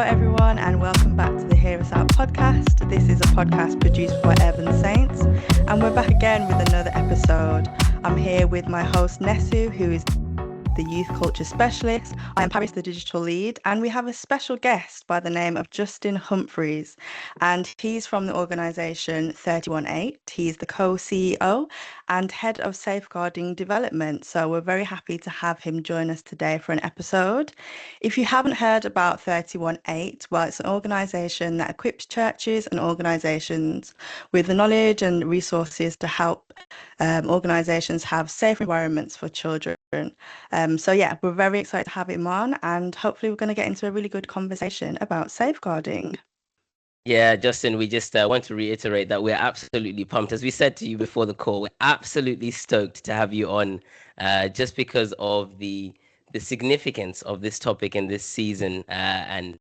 everyone, and welcome back to the Hear Us Out podcast. This is a podcast produced by Urban Saints, and we're back again with another episode. I'm here with my host, Nesu, who is the youth culture specialist. I am Paris, the digital lead, and we have a special guest by the name of Justin Humphreys, and he's from the organisation 318. He's the co-CEO and head of safeguarding development. So we're very happy to have him join us today for an episode. If you haven't heard about 318, well, it's an organisation that equips churches and organisations with the knowledge and resources to help organisations have safe environments for children. So yeah, we're very excited to have him on, and hopefully we're going to get into a really good conversation about safeguarding. Yeah, Justin, we just want to reiterate that we're absolutely pumped. As we said to you before the call, we're absolutely stoked to have you on, just because of the significance of this topic in this season, and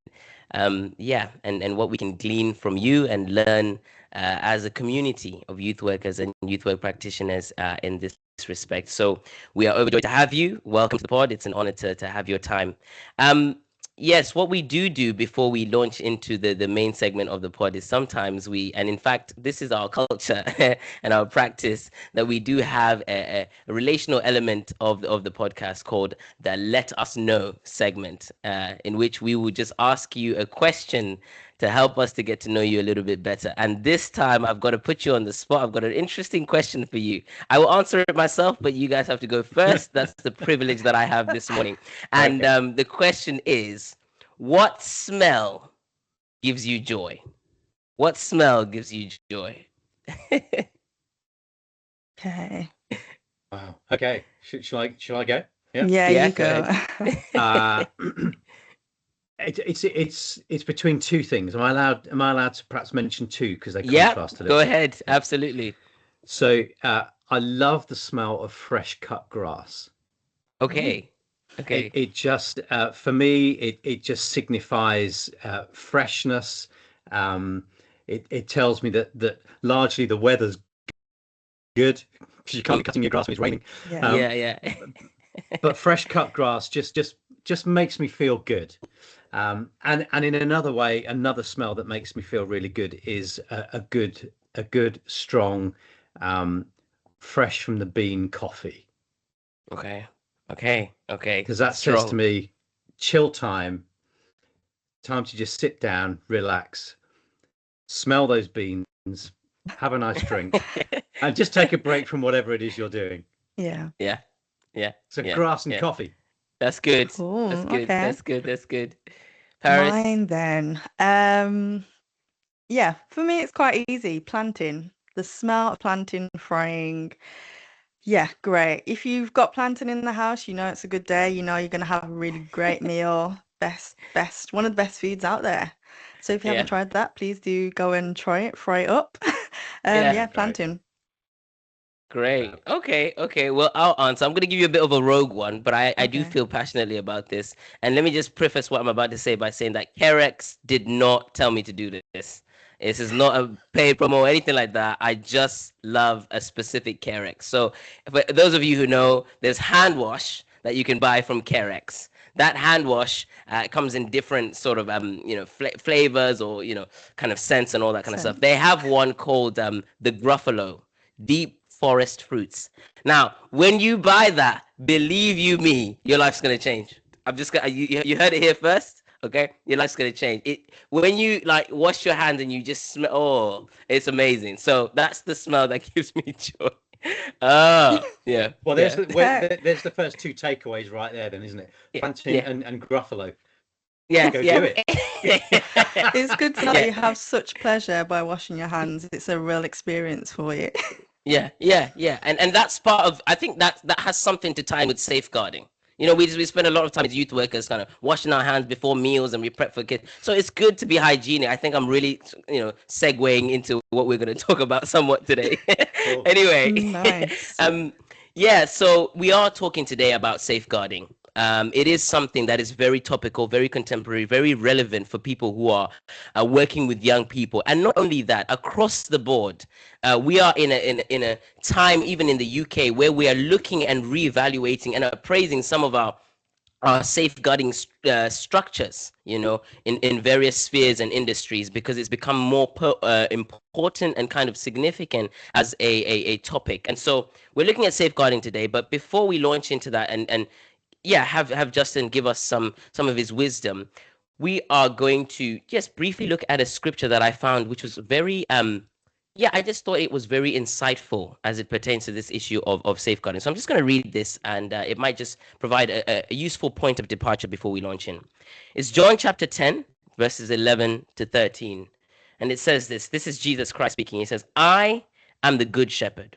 what we can glean from you and learn as a community of youth workers and youth work practitioners in this respect. So we are overjoyed to have you. Welcome to the pod. It's an honor to have your time. Yes, what we do before we launch into the main segment of the pod is sometimes and in fact, this is our culture and our practice, that we do have a relational element of the podcast called the Let Us Know segment, in which we will just ask you a question to help us to get to know you a little bit better. And this time I've got to put you on the spot. I've got an interesting question for you. I will answer it myself, but you guys have to go first. That's the privilege that I have this morning. And the question is, what smell gives you joy? What smell gives you joy? Okay. Wow. Okay. Shall I go? Yeah, you go. It's between two things. Am I allowed to perhaps mention two, because they contrast a little? Go ahead. Absolutely. So I love the smell of fresh cut grass. Okay. It just for me it just signifies freshness. It tells me that largely the weather's good, because you can't be cutting your grass when it's raining. Yeah. But fresh cut grass just makes me feel good. And in another way, another smell that makes me feel really good is a good strong fresh from the bean coffee. Okay. Because that says to me, chill time to just sit down, relax, smell those beans, have a nice drink, and just take a break from whatever it is you're doing. Yeah. So grass and coffee. That's good. Cool. That's good. Okay. That's good. Paris? Mine then. Yeah, for me it's quite easy. Planting. The smell of planting, frying. Yeah, great. If you've got plantain in the house, you know it's a good day. You know you're going to have a really great meal. Best, one of the best foods out there. So if you haven't tried that, please do go and try it, fry it up. Plantain. Great. Okay. Well, I'll answer. I'm going to give you a bit of a rogue one, but I do feel passionately about this. And let me just preface what I'm about to say by saying that Kerex did not tell me to do this. This is not a paid promo or anything like that. I just love a specific Kerex. So for those of you who know, there's hand wash that you can buy from Kerex. That hand wash comes in different sort of flavors or kind of scents and all that kind of stuff. They have one called the Gruffalo, Deep Forest Fruits. Now, when you buy that, believe you me, your life's gonna change. You heard it here first. Okay, your life's gonna change. When you wash your hands and you just smell. Oh, it's amazing. So that's the smell that gives me joy. Yeah. Well, there's the first two takeaways right there, then, isn't it? Plantain and Gruffalo. Yeah, do it. It's good to know that you have such pleasure by washing your hands. It's a real experience for you. Yeah. And that's part of. I think that has something to tie with safeguarding. We spend a lot of time as youth workers kind of washing our hands before meals, and we prep for kids. So it's good to be hygienic. I think I'm really, segueing into what we're going to talk about somewhat today. Cool. Anyway, Nice. So we are talking today about safeguarding. It is something that is very topical, very contemporary, very relevant for people who are working with young people. And not only that, across the board, we are in a time, even in the UK, where we are looking and reevaluating and appraising some of our safeguarding structures, in various spheres and industries, because it's become more important and kind of significant as a topic. And so we're looking at safeguarding today. But before we launch into that, and yeah, have Justin give us some of his wisdom, we are going to just briefly look at a scripture that I found, which was very yeah, I just thought it was very insightful as it pertains to this issue of safeguarding. So I'm just going to read this, and it might just provide a useful point of departure before we launch in. It's John chapter 10, verses 11 to 13. And it says this. This is Jesus Christ speaking. He says, I am the good shepherd.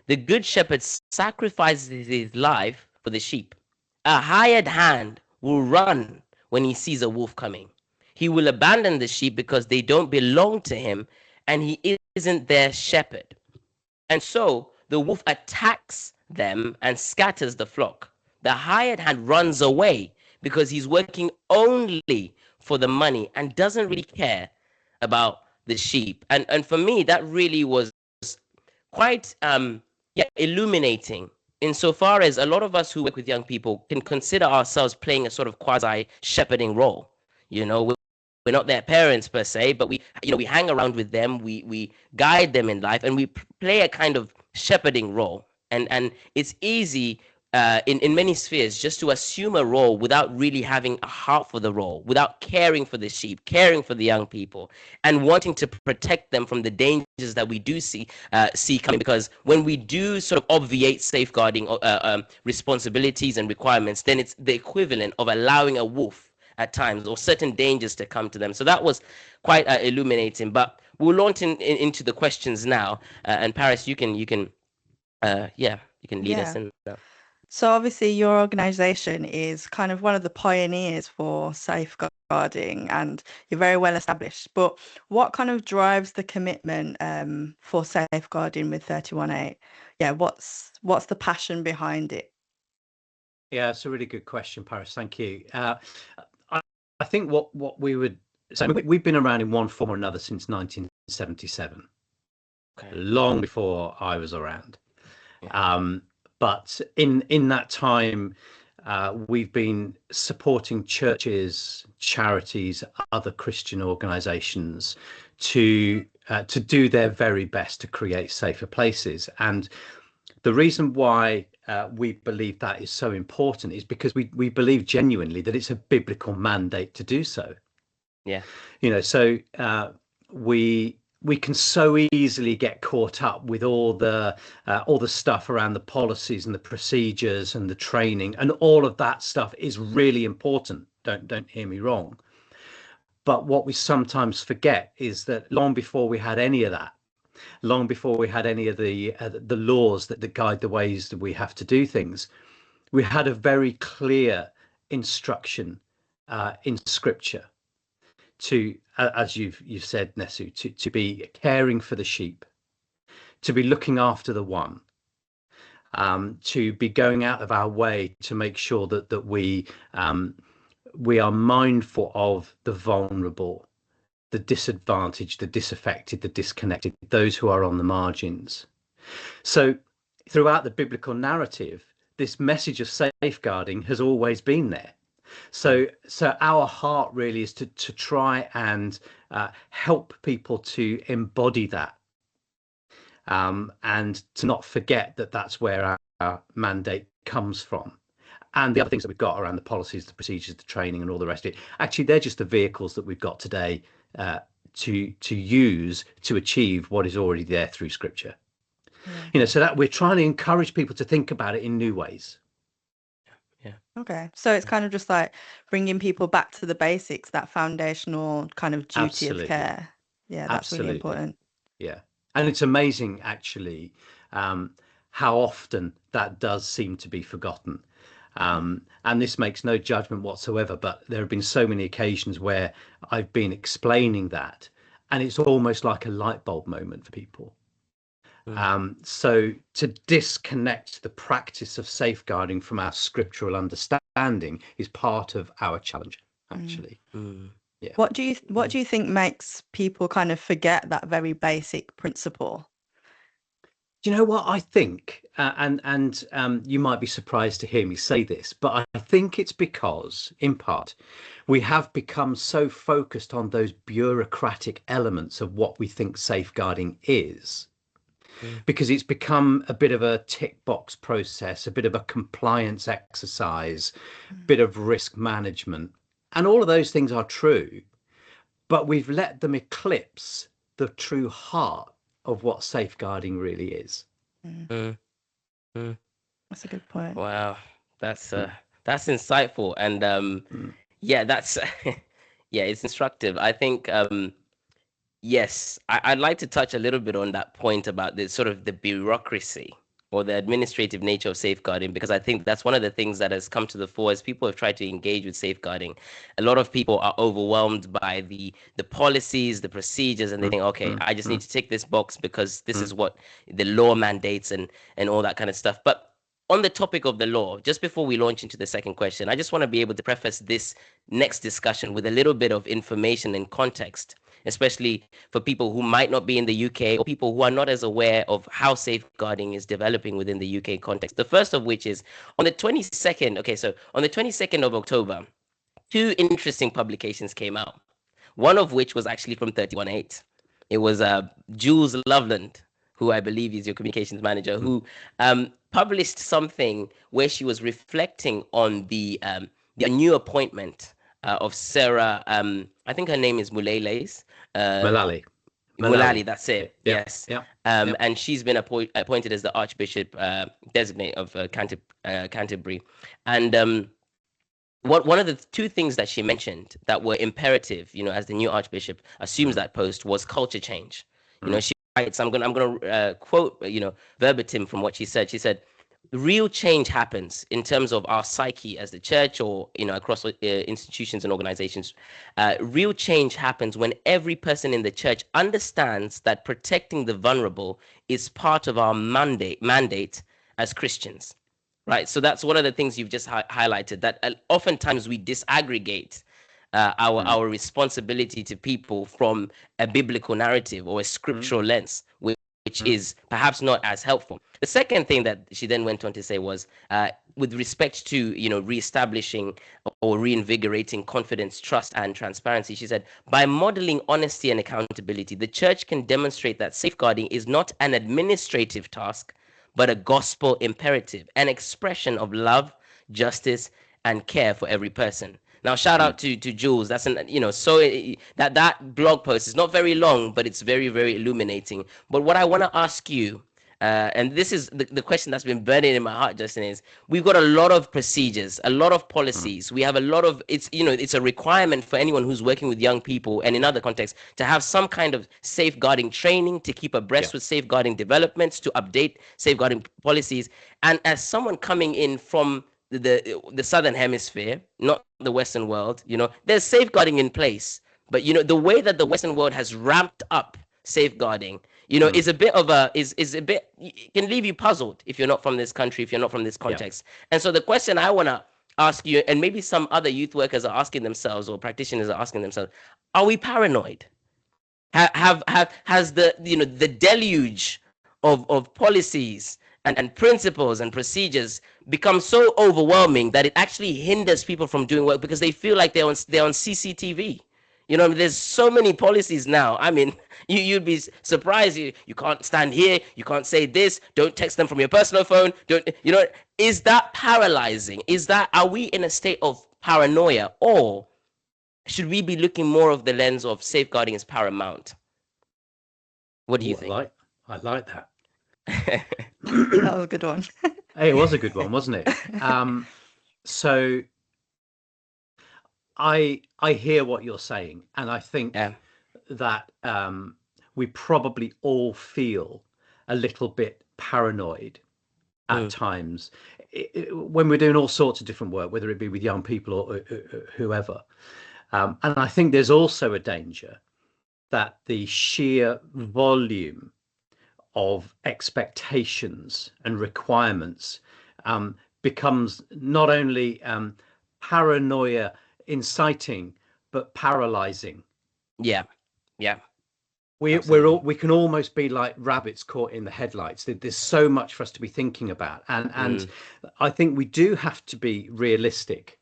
The good shepherd sacrifices his life for the sheep. A hired hand will run when he sees a wolf coming. He will abandon the sheep because they don't belong to him, and he isn't their shepherd. And so the wolf attacks them and scatters the flock. The hired hand runs away because he's working only for the money and doesn't really care about the sheep. And for me, that really was quite illuminating, insofar as a lot of us who work with young people can consider ourselves playing a sort of quasi shepherding role. We're not their parents per se, but we hang around with them, we guide them in life, and we play a kind of shepherding role. And it's easy in many spheres just to assume a role without really having a heart for the role, without caring for the sheep, caring for the young people, and wanting to protect them from the dangers that we do see coming. Because when we do sort of obviate safeguarding responsibilities and requirements, then it's the equivalent of allowing a wolf at times, or certain dangers to come to them. So that was quite illuminating. But we'll launch into the questions now. And Paris, you can lead us in now. So obviously your organization is kind of one of the pioneers for safeguarding, and you're very well established. But what kind of drives the commitment for safeguarding with 318? Yeah, what's the passion behind it? Yeah, it's a really good question, Paris. Thank you. I think what we would say, we've been around in one form or another since 1977, long before I was around. Yeah. But in that time, we've been supporting churches, charities, other Christian organisations to do their very best to create safer places. And the reason why we believe that is so important is because we believe genuinely that it's a biblical mandate to do so. Yeah. So we can so easily get caught up with all the stuff around the policies and the procedures and the training, and all of that stuff is really important. Don't hear me wrong. But what we sometimes forget is that long before we had any of that, long before we had any of the laws that guide the ways that we have to do things, we had a very clear instruction in Scripture to, as you've said, Nesu, to be caring for the sheep, to be looking after the one, to be going out of our way to make sure that we are mindful of the vulnerable, the disadvantaged, the disaffected, the disconnected, those who are on the margins. So throughout the biblical narrative, this message of safeguarding has always been there. So our heart really is to try and help people to embody that, and to not forget that that's where our mandate comes from. And the other things that we've got around the policies, the procedures, the training, and all the rest of it, actually, they're just the vehicles that we've got today to use to achieve what is already there through Scripture. Yeah. So that we're trying to encourage people to think about it in new ways. Yeah. Okay. So it's kind of just like bringing people back to the basics, that foundational kind of duty Absolutely. Of care. Yeah, that's Absolutely. Really important. Yeah. And it's amazing, actually, how often that does seem to be forgotten. And this makes no judgment whatsoever, but there have been so many occasions where I've been explaining that, and it's almost like a light bulb moment for people. So to disconnect the practice of safeguarding from our scriptural understanding is part of our challenge, actually. Yeah. What do you think makes people kind of forget that very basic principle? Do you know what I think? And you might be surprised to hear me say this, but I think it's because, in part, we have become so focused on those bureaucratic elements of what we think safeguarding is, Mm, because it's become a bit of a tick box process, a bit of a compliance exercise, bit of risk management. And all of those things are true, but we've let them eclipse the true heart of what safeguarding really is. Mm. mm, mm. That's a good point. Wow, that's Mm, that's insightful, and mm, yeah, that's yeah, it's instructive. I think yes, I'd like to touch a little bit on that point about the sort of the bureaucracy or the administrative nature of safeguarding, because I think that's one of the things that has come to the fore as people have tried to engage with safeguarding. A lot of people are overwhelmed by the policies, the procedures, and they mm, think, okay, mm, I just need mm, to tick this box because this mm, is what the law mandates and all that kind of stuff. But on the topic of the law, just before we launch into the second question, I just want to be able to preface this next discussion with a little bit of information and context, especially for people who might not be in the UK or people who are not as aware of how safeguarding is developing within the UK context. The first of which is on the 22nd. Okay, so on the 22nd of October, two interesting publications came out. One of which was actually from 318. It was Jules Loveland, who I believe is your communications manager, mm. who published something where she was reflecting on the new appointment of Sarah. I think her name is Mulele's. Uh, Malali, Mulali, Malali. that's it. Yep, Yes. yep, yep. And she's been appointed as the Archbishop designate of Canterbury. And one of the two things that she mentioned that were imperative, as the new archbishop assumes Mm, that post, was culture change. mm, She writes, I'm gonna quote, verbatim from what she said. She said, "Real change happens in terms of our psyche as the church, or across institutions and organizations. Real change happens when every person in the church understands that protecting the vulnerable is part of our mandate as Christians." Right. So that's one of the things you've just highlighted, that oftentimes we disaggregate mm, our responsibility to people from a biblical narrative or a mm, scriptural lens, which mm, is perhaps not as helpful. The second thing that she then went on to say was, with respect to reestablishing or reinvigorating confidence, trust, and transparency, she said, by modeling honesty and accountability, the church can demonstrate that safeguarding is not an administrative task, but a gospel imperative, an expression of love, justice, and care for every person. Now, shout mm. out to Jules. That's so that blog post is not very long, but it's very, very illuminating. But what I want to ask you, and this is the question that's been burning in my heart, Justin, is we've got a lot of procedures, a lot of Mm. policies. We have a lot of, it's a requirement for anyone who's working with young people and in other contexts to have some kind of safeguarding training, to keep Yeah. abreast with safeguarding developments, to update safeguarding policies. And as someone coming in from the southern hemisphere, not the Western world, there's safeguarding in place. But the way that the Western world has ramped up safeguarding, Mm. is a bit of a is a bit, it can leave you puzzled if you're not from this country, if you're not from this Yeah. context. And so the question I want to ask you, and maybe some other youth workers are asking themselves, or practitioners are asking themselves, are we paranoid? Has the deluge of policies and principles and procedures become so overwhelming that it actually hinders people from doing work because they feel like they're on CCTV? There's so many policies now. I mean, you'd be surprised. You can't stand here. You can't say this. Don't text them from your personal phone. Don't Is that paralyzing? Are we in a state of paranoia, or should we be looking more of the lens of safeguarding as paramount? What do you Ooh, think? I like that. That was a good one. Hey, it was a good one, wasn't it? So I hear what you're saying, and I think Yeah. that we probably all feel a little bit paranoid at Mm, times when we're doing all sorts of different work, whether it be with young people or whoever. And I think there's also a danger that the sheer volume of expectations and requirements becomes not only paranoia inciting, but paralyzing. yeah. Yeah. we can almost be like rabbits caught in the headlights. There's so much for us to be thinking about, and I think we do have to be realistic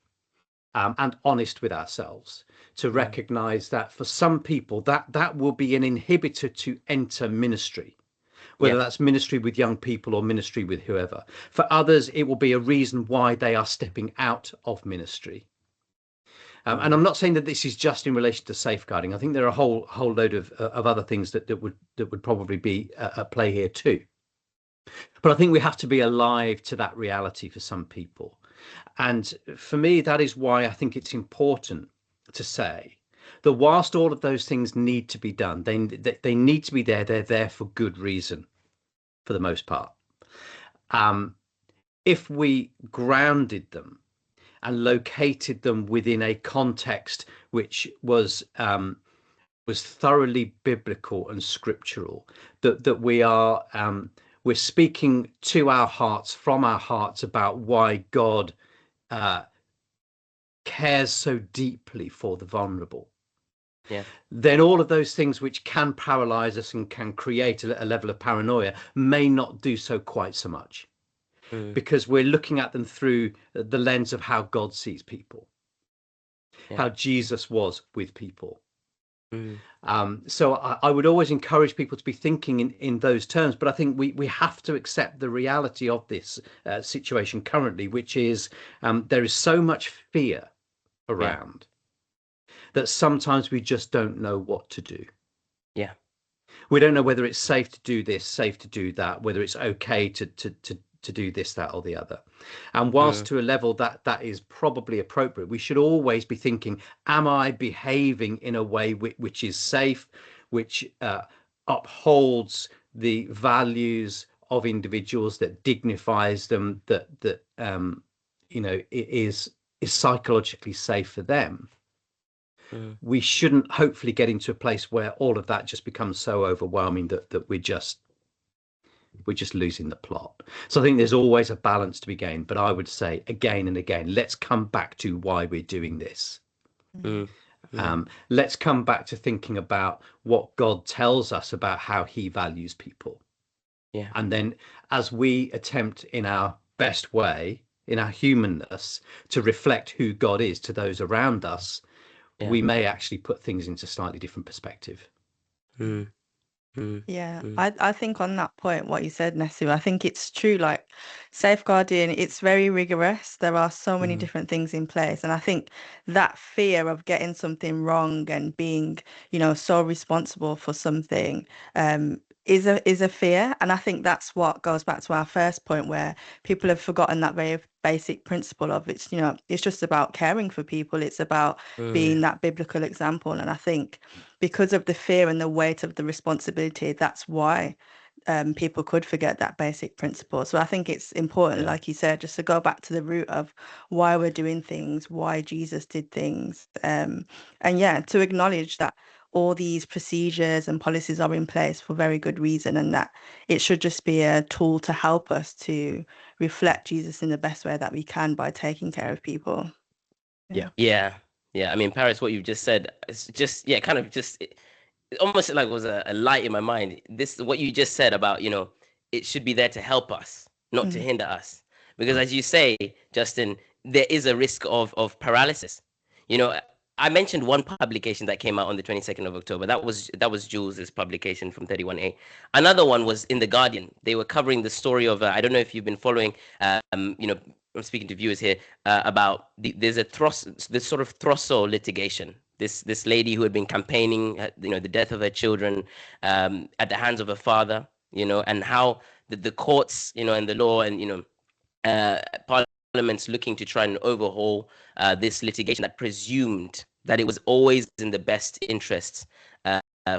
and honest with ourselves to recognize that for some people that will be an inhibitor to enter ministry, whether that's ministry with young people or ministry with whoever. For others, it will be a reason why they are stepping out of ministry. And I'm not saying that this is just in relation to safeguarding. I think there are a whole load of other things that would probably be at play here too. But I think we have to be alive to that reality for some people. And for me, that is why I think it's important to say that whilst all of those things need to be done, they need to be there. They're there for good reason, for the most part. If we grounded them and located them within a context which was thoroughly biblical and scriptural, that we're speaking to our hearts, from our hearts, about why God cares so deeply for the vulnerable, then all of those things which can paralyze us and can create a level of paranoia may not do so quite so much. Because we're looking at them through the lens of how God sees people, how Jesus was with people. So I would always encourage people to be thinking in those terms. But I think we have to accept the reality of this situation currently, which is there is so much fear around that sometimes we just don't know what to do. We don't know whether it's safe to do this, safe to do that, whether it's okay to do this, that, or the other. And whilst to a level that is probably appropriate, we should always be thinking, am I behaving in a way which is safe, which upholds the values of individuals, that dignifies them, that it is psychologically safe for them. We shouldn't hopefully get into a place where all of that just becomes so overwhelming that we're just losing the plot. So I think there's always a balance to be gained. But I would say again and again, let's come back to why we're doing this. Let's come back to thinking about what God tells us about how he values people. And then as we attempt in our best way, in our humanness, to reflect who God is to those around us, we may actually put things into slightly different perspective. I think on that point, what you said, Nesu, I think it's true. Like safeguarding, it's very rigorous. There are so many different things in place. And I think that fear of getting something wrong and being, so responsible for something is a fear. And I think that's what goes back to our first point, where people have forgotten that very basic principle of it's just about caring for people. It's about being that biblical example. And I think because of the fear and the weight of the responsibility, that's why people could forget that basic principle. So I think it's important, like you said, just to go back to the root of why we're doing things, why Jesus did things, and to acknowledge that all these procedures and policies are in place for very good reason, and that it should just be a tool to help us to reflect Jesus in the best way that we can by taking care of people. I mean, Paris, what you've just said, it's just it almost like was a light in my mind. This what you just said about it should be there to help us, not to hinder us, because as you say, Justin, there is a risk of paralysis. I mentioned one publication that came out on the 22nd of October. That was Jules's publication from 31A. Another one was in The Guardian. They were covering the story of I don't know if you've been following. I'm speaking to viewers here about there's this sort of Throsso litigation. This lady who had been campaigning, the death of her children at the hands of her father, and how the courts, and the law and Parliament's looking to try and overhaul this litigation that presumed that it was always in the best interests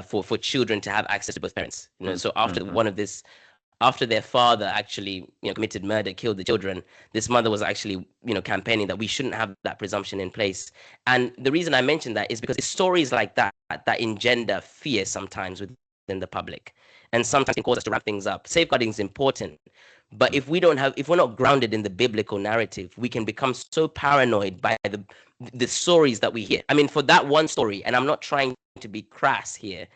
for children to have access to both parents. So after their father actually committed murder, killed the children, this mother was actually campaigning that we shouldn't have that presumption in place. And the reason I mention that is because it's stories like that engender fear sometimes within the public, and sometimes can cause us to wrap things up. Safeguarding is important, but if we're not grounded in the biblical narrative, we can become so paranoid by the stories that we hear. I mean, for that one story, and I'm not trying to be crass here,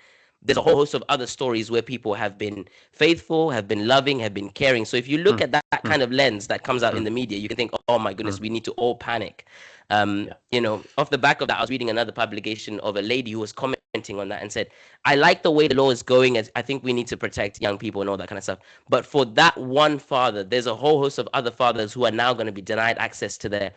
there's a whole host of other stories where people have been faithful, have been loving, have been caring. So if you look at that kind of lens that comes out in the media, you can think, oh my goodness, we need to all panic. You know, off the back of that, I was reading another publication of a lady who was commenting on that and said, I like the way the law is going, as I think we need to protect young people and all that kind of stuff. But for that one father, there's a whole host of other fathers who are now going to be denied access to their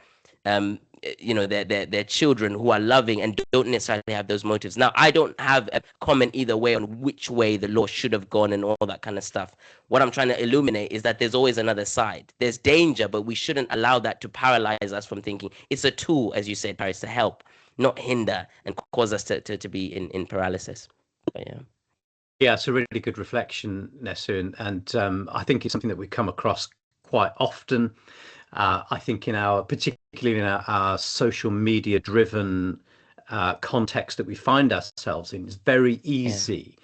you know, their children who are loving and don't necessarily have those motives. Now, I don't have a comment either way on which way the law should have gone and all that kind of stuff. What I'm trying to illuminate is that there's always another side. There's danger, but we shouldn't allow that to paralyze us from thinking. It's a tool, as you said, Paris, to help, not hinder and cause us to be in paralysis. But yeah, it's a really good reflection, Nesu, and I think it's something that we come across quite often. I think particularly in our social media driven context that we find ourselves in, it's very easy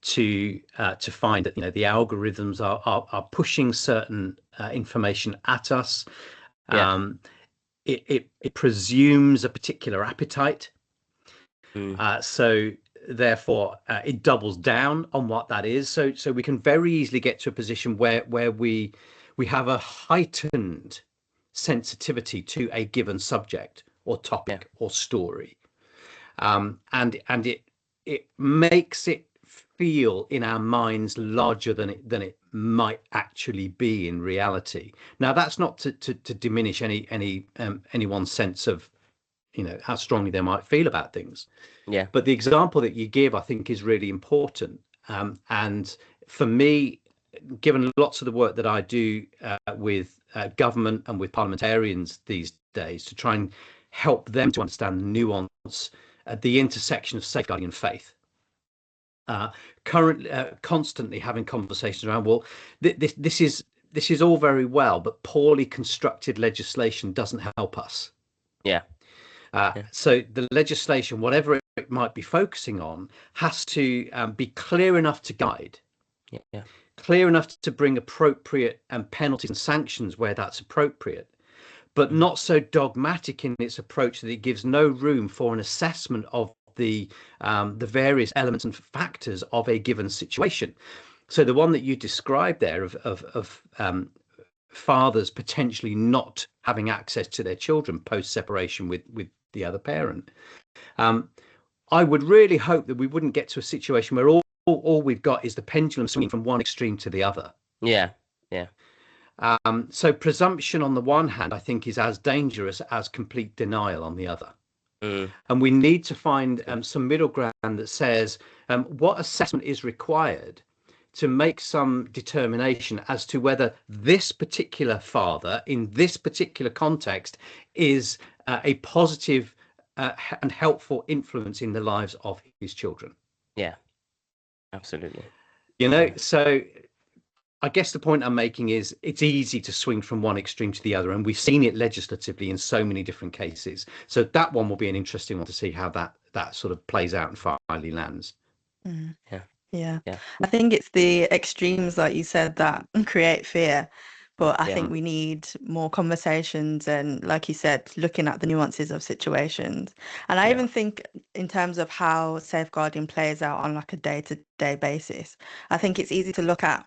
to find that, you know, the algorithms are pushing certain information at us. It presumes a particular appetite, so therefore it doubles down on what that is. So we can very easily get to a position where we have a heightened sensitivity to a given subject or topic or story, and it makes it feel in our minds larger than it might actually be in reality. Now, that's not to diminish anyone's sense of, you know, how strongly they might feel about things. But the example that you give, I think, is really important. And for me, given lots of the work that I do with government and with parliamentarians these days to try and help them to understand the nuance at the intersection of safeguarding and faith, constantly having conversations around, well, this is all very well, but poorly constructed legislation doesn't help us. So the legislation, whatever it might be focusing on, has to be clear enough to guide, clear enough to bring appropriate penalties and sanctions where that's appropriate, but not so dogmatic in its approach that it gives no room for an assessment of the various elements and factors of a given situation. So the one that you described there of fathers potentially not having access to their children post separation with the other parent, I would really hope that we wouldn't get to a situation where all we've got is the pendulum swinging from one extreme to the other. So presumption on the one hand, I think, is as dangerous as complete denial on the other. And we need to find some middle ground that says what assessment is required to make some determination as to whether this particular father in this particular context is a positive and helpful influence in the lives of his children. Absolutely. You know, so I guess the point I'm making is it's easy to swing from one extreme to the other, and we've seen it legislatively in so many different cases. So that one will be an interesting one to see how that sort of plays out and finally lands. I think it's the extremes, like you said, that create fear. But I think we need more conversations and, like you said, looking at the nuances of situations. And I even think in terms of how safeguarding plays out on like a day-to-day basis, I think it's easy to look at,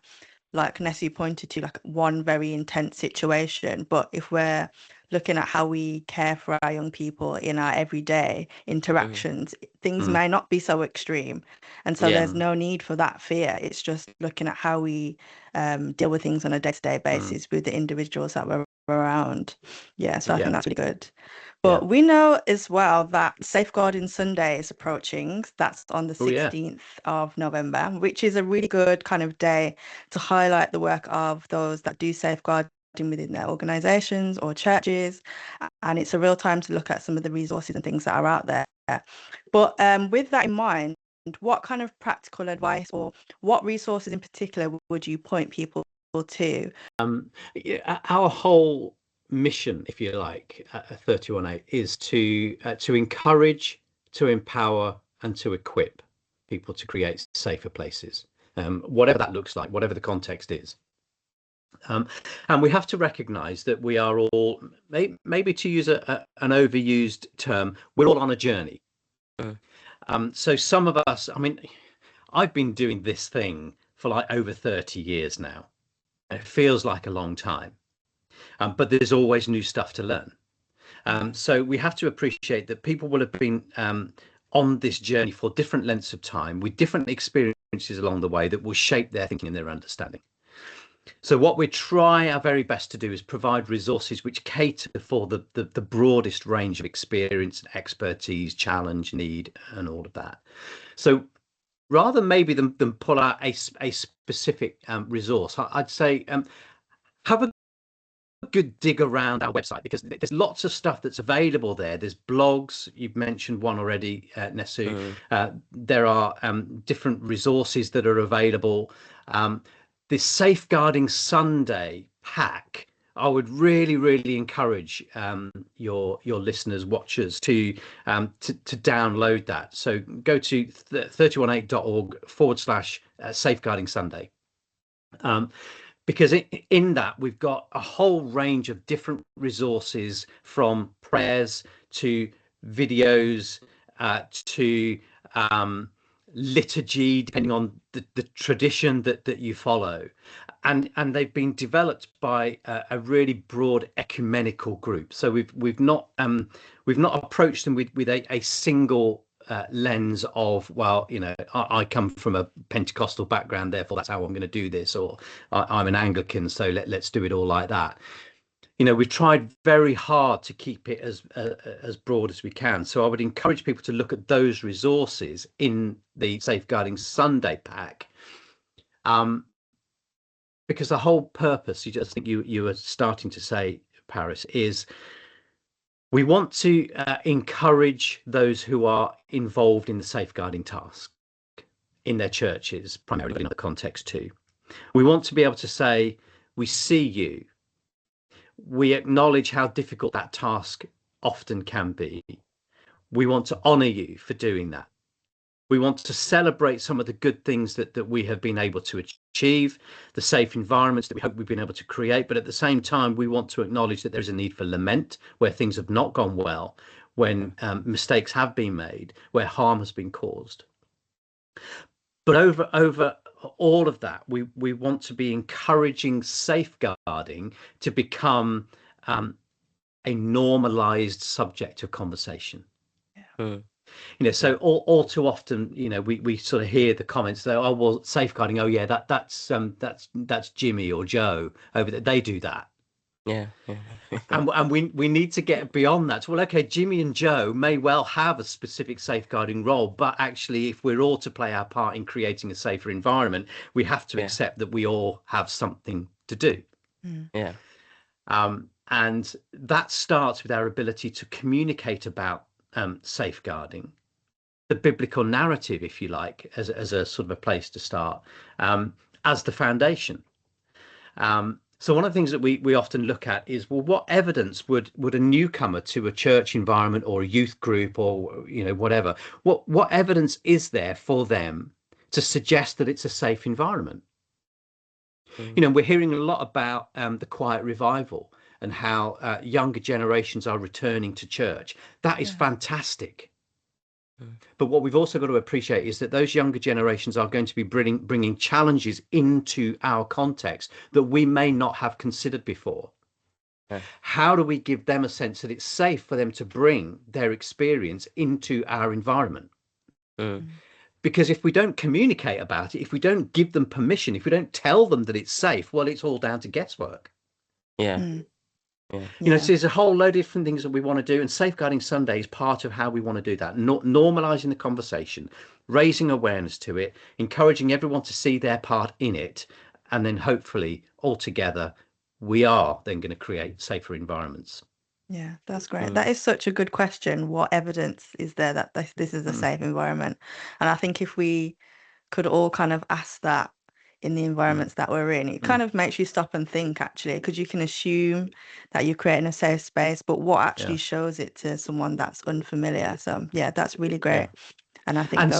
like Nessie pointed to, like one very intense situation. But if we're looking at how we care for our young people in our everyday interactions, things may not be so extreme. And so there's no need for that fear. It's just looking at how we deal with things on a day-to-day basis with the individuals that we're around. So I think that's really good. But we know as well that Safeguarding Sunday is approaching. That's on the 16th of November, which is a really good kind of day to highlight the work of those that do safeguarding within their organizations or churches. And it's a real time to look at some of the resources and things that are out there. But with that in mind, what kind of practical advice or what resources in particular would you point people to? Our whole mission, if you like, at Thirtyone is to encourage, to empower, and to equip people to create safer places, whatever that looks like, whatever the context is. And we have to recognize that we are all, maybe to use an overused term, we're all on a journey. So some of us, I mean, I've been doing this thing for like over 30 years now. It feels like a long time, but there's always new stuff to learn. So we have to appreciate that people will have been on this journey for different lengths of time with different experiences along the way that will shape their thinking and their understanding. So what we try our very best to do is provide resources which cater for the broadest range of experience, expertise, challenge, need, and all of that. So rather maybe than pull out a specific resource, I'd say have a good dig around our website, because there's lots of stuff that's available there. There's blogs, you've mentioned one already, Nesu. There are different resources that are available. This Safeguarding Sunday pack, I would really encourage your listeners, watchers to download that. So go to 318.org/Safeguarding Sunday. Because in that we've got a whole range of different resources, from prayers to videos to liturgy, depending on the tradition that you follow, and they've been developed by a really broad ecumenical group. So we've not approached them with a single lens of, well, I come from a Pentecostal background, therefore that's how I'm going to do this, or I'm an Anglican, so let's do it all like that. We've tried very hard to keep it as broad as we can. So I would encourage people to look at those resources in the Safeguarding Sunday pack, because the whole purpose, I think you were starting to say, Paris, is we want to encourage those who are involved in the safeguarding task in their churches, primarily in the context too. We want to be able to say, we see you. We acknowledge how difficult that task often can be. We want to honour you for doing that. We want to celebrate some of the good things that we have been able to achieve, the safe environments that we hope we've been able to create. But at the same time, we want to acknowledge that there's a need for lament where things have not gone well, when mistakes have been made, where harm has been caused. But over all of that, we want to be encouraging safeguarding to become a normalized subject of conversation. Yeah. So all too often, we sort of hear the comments though, oh well, safeguarding, oh yeah, that's Jimmy or Joe over there, they do that. Yeah. and we need to get beyond that. Well, okay, Jimmy and Joe may well have a specific safeguarding role, but actually, if we're all to play our part in creating a safer environment, we have to accept that we all have something to do. Yeah. And that starts with our ability to communicate about safeguarding, the biblical narrative, if you like, as a sort of a place to start, as the foundation. So one of the things that we often look at is, well, what evidence would a newcomer to a church environment or a youth group or whatever, what evidence is there for them to suggest that it's a safe environment? We're hearing a lot about the quiet revival and how younger generations are returning to church. That is fantastic. But what we've also got to appreciate is that those younger generations are going to be bringing challenges into our context that we may not have considered before. How do we give them a sense that it's safe for them to bring their experience into our environment? Because if we don't communicate about it, if we don't give them permission, if we don't tell them that it's safe, well, it's all down to guesswork. So there's a whole load of different things that we want to do, and Safeguarding Sunday is part of how we want to do that. Normalizing the conversation, raising awareness to it, encouraging everyone to see their part in it, and then hopefully all together we are then going to create safer environments. Yeah, that's great. That is such a good question. What evidence is there that this is a safe environment? And I think if we could all kind of ask that in the environments that we're in, it kind of makes you stop and think, actually, because you can assume that you're creating a safe space, but what actually shows it to someone that's unfamiliar? So yeah, that's really great. And I think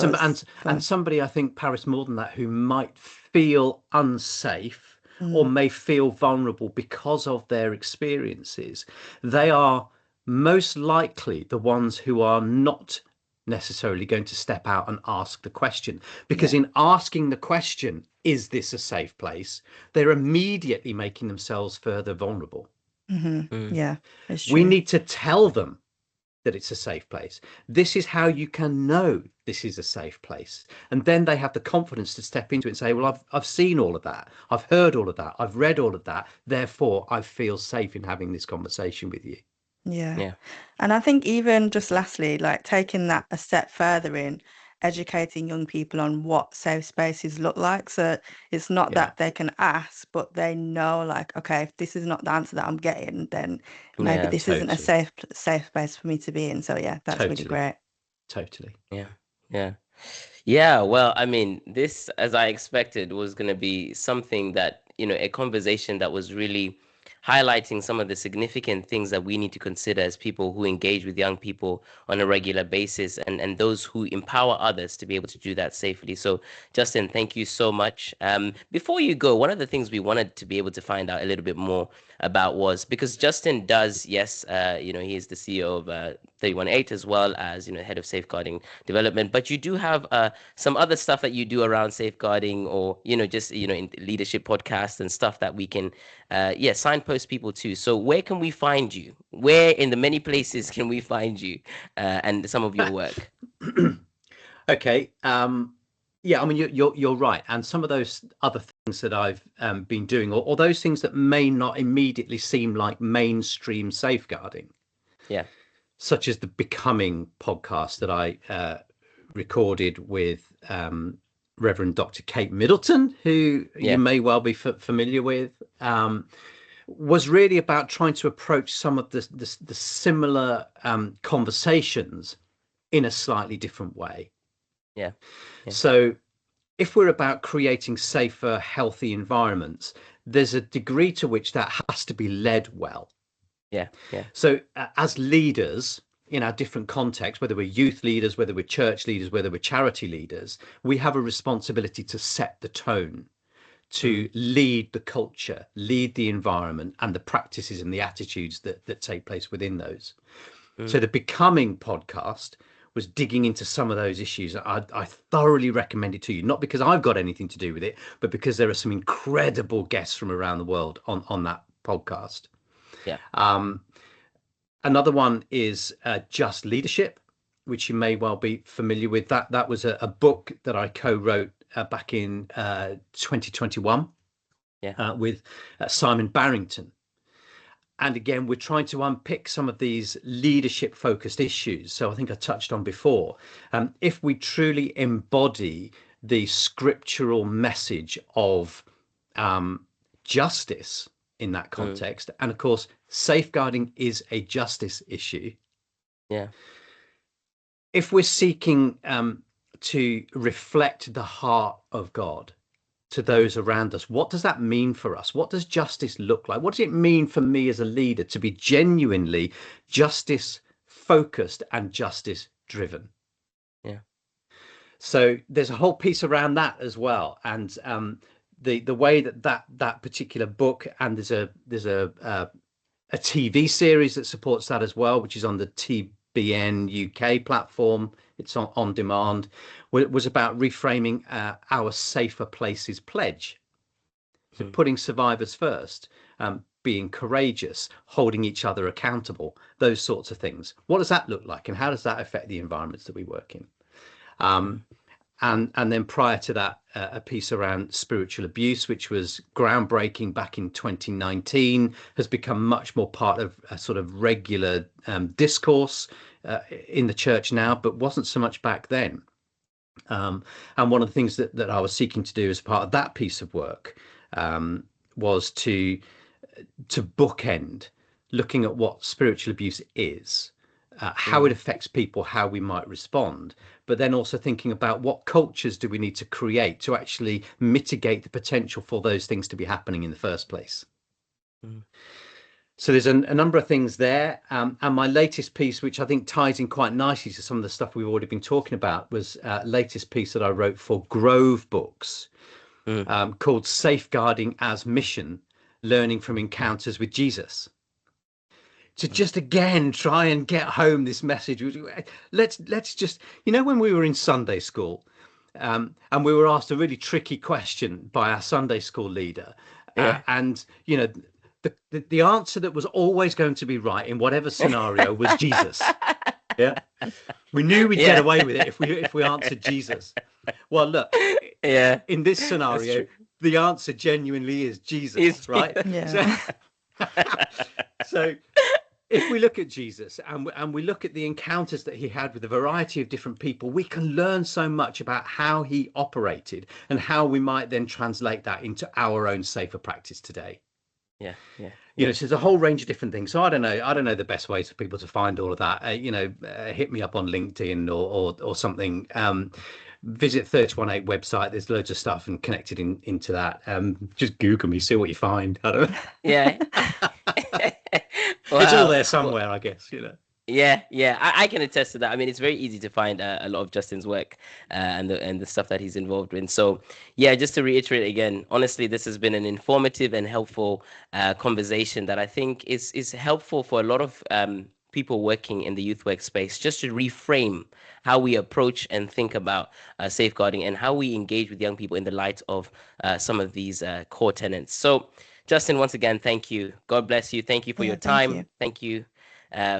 somebody, I think, Paris, more than that, who might feel unsafe or may feel vulnerable because of their experiences, they are most likely the ones who are not necessarily going to step out and ask the question, because in asking the question, is this a safe place, they're immediately making themselves further vulnerable. Yeah, it's We true. need to tell them that it's a safe place. This is how you can know this is a safe place. And then they have the confidence to step into it and say, well, I've seen all of that. I've heard all of that. I've read all of that. Therefore, I feel safe in having this conversation with you. Yeah. Yeah. And I think even just lastly, like taking that a step further in educating young people on what safe spaces look like. So it's not Yeah, that they can ask, but they know like, okay, if this is not the answer that I'm getting, then maybe Yeah. this isn't a totally, safe space for me to be in. So yeah, that's really totally, great. totally. Yeah. Yeah. Yeah, well, I mean, this, as I expected, was going to be something that, a conversation that was really highlighting some of the significant things that we need to consider as people who engage with young people on a regular basis, and those who empower others to be able to do that safely. So, Justin, thank you so much. Before you go, one of the things we wanted to be able to find out a little bit more about was because Justin does, yes, he is the CEO of 318 as well as, head of safeguarding development, but you do have some other stuff that you do around safeguarding, or just in leadership podcasts and stuff that we can signpost people to. So where can we find you? Where in the many places can we find you and some of your work? Okay. Yeah, I mean, you're right. And some of those other things that I've been doing, or those things that may not immediately seem like mainstream safeguarding, Yeah. such as the Becoming podcast that I recorded with Reverend Dr. Kate Middleton, who you Yeah. may well be familiar with, was really about trying to approach some of the similar conversations in a slightly different way. Yeah. Yeah. So if we're about creating safer, healthy environments, there's a degree to which that has to be led well. Yeah. Yeah. So as leaders in our different contexts, whether we're youth leaders, whether we're church leaders, whether we're charity leaders, we have a responsibility to set the tone, to lead the culture, lead the environment and the practices and the attitudes that take place within those. So the Becoming podcast was digging into some of those issues. I thoroughly recommend it to you, not because I've got anything to do with it, but because there are some incredible guests from around the world on that podcast. Yeah. Another one is Just Leadership, which you may well be familiar with. That was a book that I co-wrote back in 2021 with Simon Barrington. And again, we're trying to unpick some of these leadership focused issues. So I think I touched on before, if we truly embody the scriptural message of justice in that context, and of course, safeguarding is a justice issue. Yeah. If we're seeking to reflect the heart of God to those around us, what does that mean for us? What does justice look like? What does it mean for me as a leader to be genuinely justice focused and justice driven? Yeah. So there's a whole piece around that as well, and the way that particular book, and there's a TV series that supports that as well, which is on the TBN UK platform. It's on demand. Was about reframing our Safer Places pledge. So putting survivors first, being courageous, holding each other accountable, those sorts of things. What does that look like, and how does that affect the environments that we work in? And then prior to that, a piece around spiritual abuse, which was groundbreaking back in 2019, has become much more part of a sort of regular discourse in the church now, but wasn't so much back then. And one of the things that I was seeking to do as part of that piece of work was to bookend looking at what spiritual abuse is, how it affects people, how we might respond, but then also thinking about what cultures do we need to create to actually mitigate the potential for those things to be happening in the first place. So there's a number of things there. And my latest piece, which I think ties in quite nicely to some of the stuff we've already been talking about, was latest piece that I wrote for Grove Books called Safeguarding as Mission, Learning from Encounters with Jesus. to just again try and get home this message. Let's just, when we were in Sunday school, and we were asked a really tricky question by our Sunday school leader, and the answer that was always going to be right in whatever scenario was Jesus. Yeah, we knew we'd get away with it if we answered Jesus. Well, look, in this scenario, the answer genuinely is Jesus, right? Yeah. So if we look at Jesus and we look at the encounters that he had with a variety of different people, we can learn so much about how he operated and how we might then translate that into our own safer practice today. Yeah. So there's a whole range of different things. So I don't know the best ways for people to find all of that. Hit me up on LinkedIn or something. Visit 318 website. There's loads of stuff and connected into that. Just Google me, see what you find. I don't know. Yeah. It's all there somewhere, I guess. Yeah, I can attest to that. I mean, it's very easy to find a lot of Justin's work and the stuff that he's involved in. So, yeah, just to reiterate again, honestly, this has been an informative and helpful conversation that I think is helpful for a lot of people working in the youth work space, just to reframe how we approach and think about safeguarding and how we engage with young people in the light of some of these core tenets. So, Justin, once again, thank you. God bless you. Thank you for your time. Thank you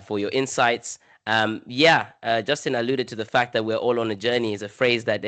for your insights. Justin alluded to the fact that we're all on a journey is a phrase that,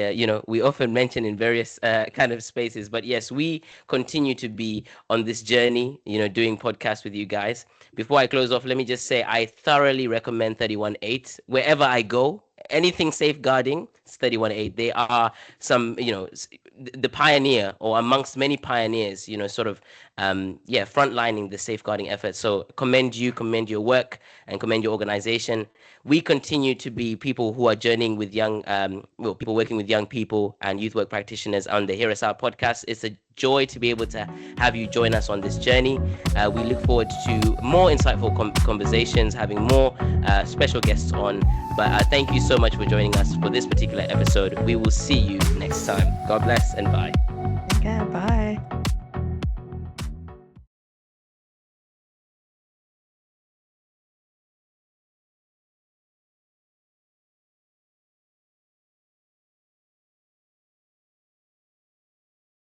we often mention in various kind of spaces. But yes, we continue to be on this journey, doing podcasts with you guys. Before I close off, let me just say I thoroughly recommend 318 wherever I go. Anything safeguarding, it's 318. They are some, the pioneer or amongst many pioneers, frontlining the safeguarding effort. So commend your work and commend your organization. We continue to be people who are journeying with people working with young people and youth work practitioners on the Hear Us Out podcast. It's a joy to be able to have you join us on this journey. We look forward to more insightful conversations, having more special guests on. But thank you so much for joining us for this particular episode. We will see you next time. God bless and bye.